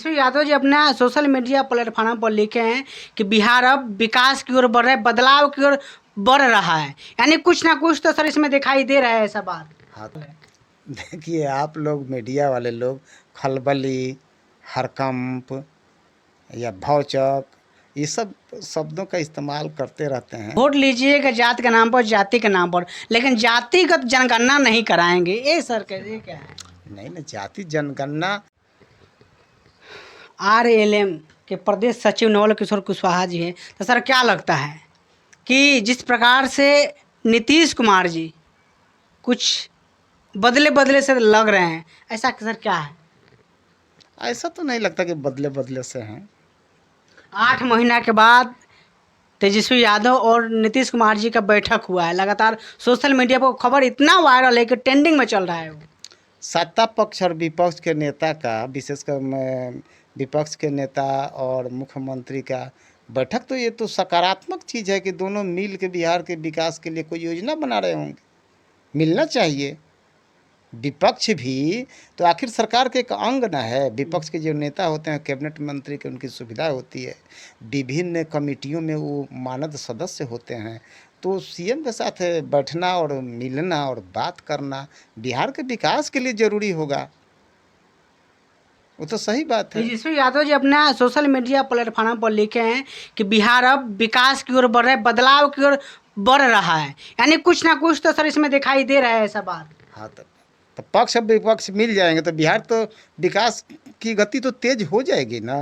तेजस्वी यादव जी अपना social media platform पर लिखे हैं कि बिहार अब विकास की ओर बढ़ रहा है, बदलाव की ओर बढ़ रहा है। यानी कुछ ना कुछ तो सर इसमें दिखाई दे रहा है, ऐसा बात। हाँ, देखिए आप लोग मीडिया वाले लोग खलबली, हरकंप या भौचक ये सब शब्दों का इस्तेमाल करते रहते हैं। वोट लीजिएगा जात के नाम पर, जाति के नाम पर, लेकिन जातिगत जनगणना नहीं कराएंगे। ये सर कैसे क्या है? नहीं, जाति जनगणना RLM के प्रदेश सचिव नवल किशोर कुशवाहा जी हैं। तो सर क्या लगता है कि जिस प्रकार से नीतीश कुमार जी कुछ बदले बदले से लग रहे हैं, ऐसा सर क्या है? ऐसा तो नहीं लगता कि बदले बदले से हैं। 8 महीना के बाद तेजस्वी यादव और नीतीश कुमार जी का बैठक हुआ है। लगातार सोशल मीडिया पर खबर इतना वायरल है कि ट्रेंडिंग में चल रहा है वो। सत्ता पक्ष और विपक्ष के नेता का, विशेषकर विपक्ष के नेता और मुख्यमंत्री का बैठक, तो ये तो सकारात्मक चीज़ है कि दोनों मिल के बिहार के विकास के लिए कोई योजना बना रहे होंगे। मिलना चाहिए। विपक्ष भी तो आखिर सरकार के एक अंग न है। विपक्ष के जो नेता होते हैं, कैबिनेट मंत्री के, उनकी सुविधा होती है, विभिन्न कमेटियों में वो मानद सदस्य होते हैं। तो सीएम के साथ बैठना और मिलना और बात करना बिहार के विकास के लिए ज़रूरी होगा। वो तो सही बात है। तेजस्वी यादव जी अपना सोशल मीडिया प्लेटफॉर्म पर लिखे हैं कि बिहार अब विकास की ओर बढ़ रहा है, बदलाव की ओर बढ़ रहा है। यानी कुछ ना कुछ तो सर इसमें दिखाई दे रहा है, ऐसा बात। हाँ, तो पक्ष और विपक्ष मिल जाएंगे तो बिहार तो विकास की गति तो तेज हो जाएगी ना।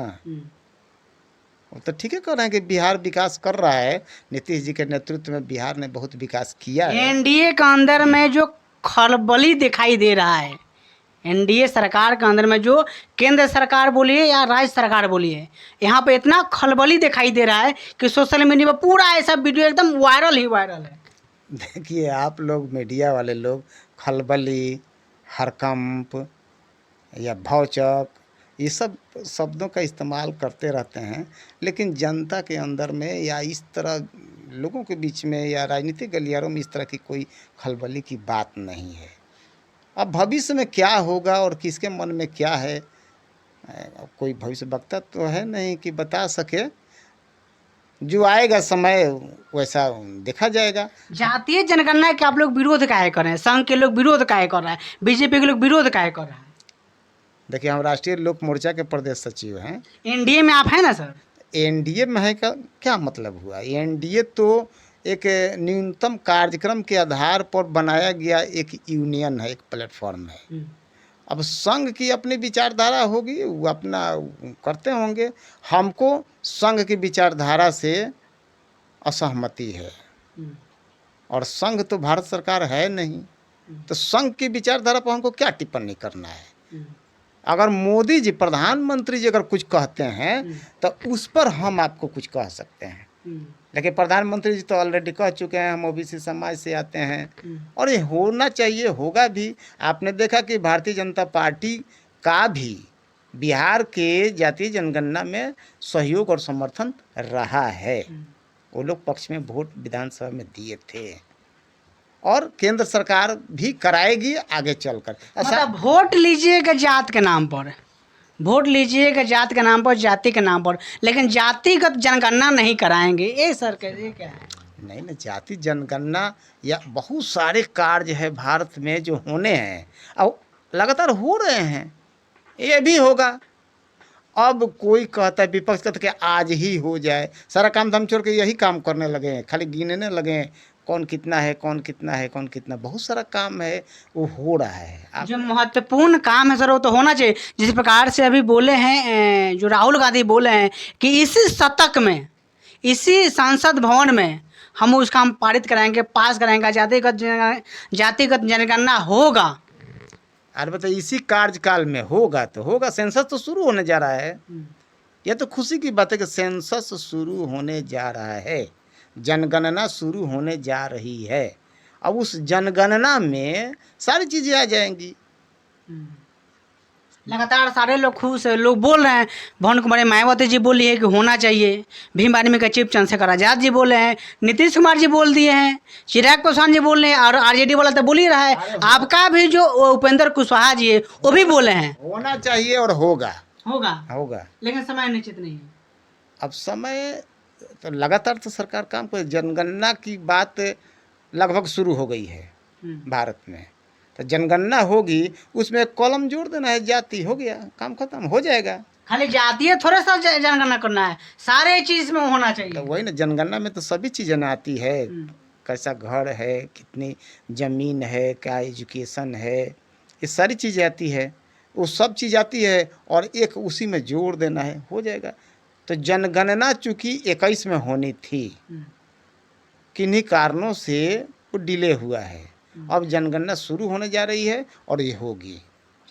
वो तो ठीक है कह रहे हैं कि बिहार विकास कर रहा है। नीतीश जी के नेतृत्व में बिहार ने बहुत विकास किया है। एनडीए के अंदर में जो खलबली दिखाई दे रहा है, एनडीए सरकार के अंदर में जो केंद्र सरकार बोलिए या राज्य सरकार बोलिए, यहाँ पे इतना खलबली दिखाई दे रहा है कि सोशल मीडिया पर पूरा ऐसा वीडियो एकदम वायरल ही वायरल है। देखिए आप लोग मीडिया वाले लोग खलबली, हरकंप या भौचक ये सब शब्दों का इस्तेमाल करते रहते हैं, लेकिन जनता के अंदर में या इस तरह लोगों के बीच में या राजनीतिक गलियारों में इस तरह की कोई खलबली की बात नहीं है। अब भविष्य में क्या होगा और किसके मन में क्या है, कोई भविष्य वक्ता तो है नहीं कि बता सके। जो आएगा समय वैसा देखा जाएगा। जातीय जनगणना के आप लोग विरोध काहे कर रहे हैं? संघ के लोग विरोध काहे कर रहे हैं? बीजेपी के लोग विरोध काहे कर रहे हैं? देखिए हम राष्ट्रीय लोक मोर्चा के प्रदेश सचिव हैं। एनडीए में आप हैं ना सर? एनडीए में है का क्या मतलब हुआ? एनडीए तो एक न्यूनतम कार्यक्रम के आधार पर बनाया गया एक यूनियन है, एक प्लेटफॉर्म है। अब संघ की अपनी विचारधारा होगी, वो अपना करते होंगे। हमको संघ की विचारधारा से असहमति है और संघ तो भारत सरकार है नहीं, तो संघ की विचारधारा पर हमको क्या टिप्पणी करना है? अगर मोदी जी, प्रधानमंत्री जी अगर कुछ कहते हैं तो उस पर हम आपको कुछ कह सकते हैं, लेकिन प्रधानमंत्री जी तो ऑलरेडी कह चुके हैं हम ओबीसी समाज से आते हैं और ये होना चाहिए, होगा भी। आपने देखा कि भारतीय जनता पार्टी का भी बिहार के जातीय जनगणना में सहयोग और समर्थन रहा है। वो लोग पक्ष में वोट विधानसभा में दिए थे और केंद्र सरकार भी कराएगी आगे चलकर। मतलब वोट लीजिएगा जात के नाम पर, वोट लीजिएगा जात के नाम पर, जाति के नाम पर, लेकिन जातिगत जनगणना नहीं कराएंगे। ये सर कैसे क्या है? नहीं, जाति जनगणना या बहुत सारे कार्य है भारत में जो होने हैं और लगातार हो रहे हैं, ये भी होगा। अब कोई कहता है, विपक्ष कहता है कि आज ही हो जाए, सारा काम धाम छोड़ के यही काम करने लगे हैं, खाली गिनने लगे हैं कौन कितना है, कौन कितना है, कौन कितना। बहुत सारा काम है वो हो रहा है। जो महत्वपूर्ण काम है सर वो तो होना चाहिए। जिस प्रकार से अभी बोले हैं, जो राहुल गांधी बोले हैं कि इसी शतक में, इसी संसद भवन में हम उस काम पारित कराएंगे, पास कराएंगे, जातिगत जनगणना होगा। अरे बताइए, इसी कार्यकाल में होगा तो होगा। सेंसस तो शुरू होने जा रहा है। यह तो खुशी की बात है कि सेंसस शुरू होने जा रहा है, जनगणना शुरू होने जा रही है। अब उस जनगणना में सारी चीज़ें आ जाएंगी। लगातार सारे लोग खुश है, लोग बोल रहे हैं। भवन कुमारी मायावती जी बोली है कि होना चाहिए, भीम आर्मी का चीफ चंद्रशेखर आजाद जी बोले हैं, नीतीश कुमार जी बोल दिए हैं, चिराग पासवान जी बोल रहे हैं और आरजेडी वाला तो बोल ही रहा है। आपका भी जो उपेंद्र कुशवाहा जी है वो भी बोले हैं होना चाहिए और होगा। होगा, होगा। लेकिन समय निश्चित नहीं है। अब समय तो लगातार तो सरकार काम कर, जनगणना की बात लगभग शुरू हो गई है भारत में। तो जनगणना होगी, उसमें कॉलम जोड़ देना है जाति, हो गया, काम खत्म हो जाएगा। खाली जातीय थोड़ा सा जनगणना करना है, सारे चीज में होना तो चाहिए। वही ना, जनगणना में तो सभी चीज़ें ना आती है, हम्म, कैसा घर है, कितनी ज़मीन है, क्या एजुकेशन है, ये सारी चीज़ें आती है, वो सब चीज़ आती है और एक उसी में जोड़ देना है, हो जाएगा। तो जनगणना चूँकि 21 में होनी थी, हम्म, किन्हीं कारणों से वो डिले हुआ है। अब जनगणना शुरू होने जा रही है और ये होगी।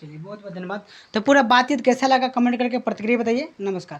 चलिए बहुत बहुत धन्यवाद। तो पूरा बातचीत कैसा लगा कमेंट करके प्रतिक्रिया बताइए। नमस्कार।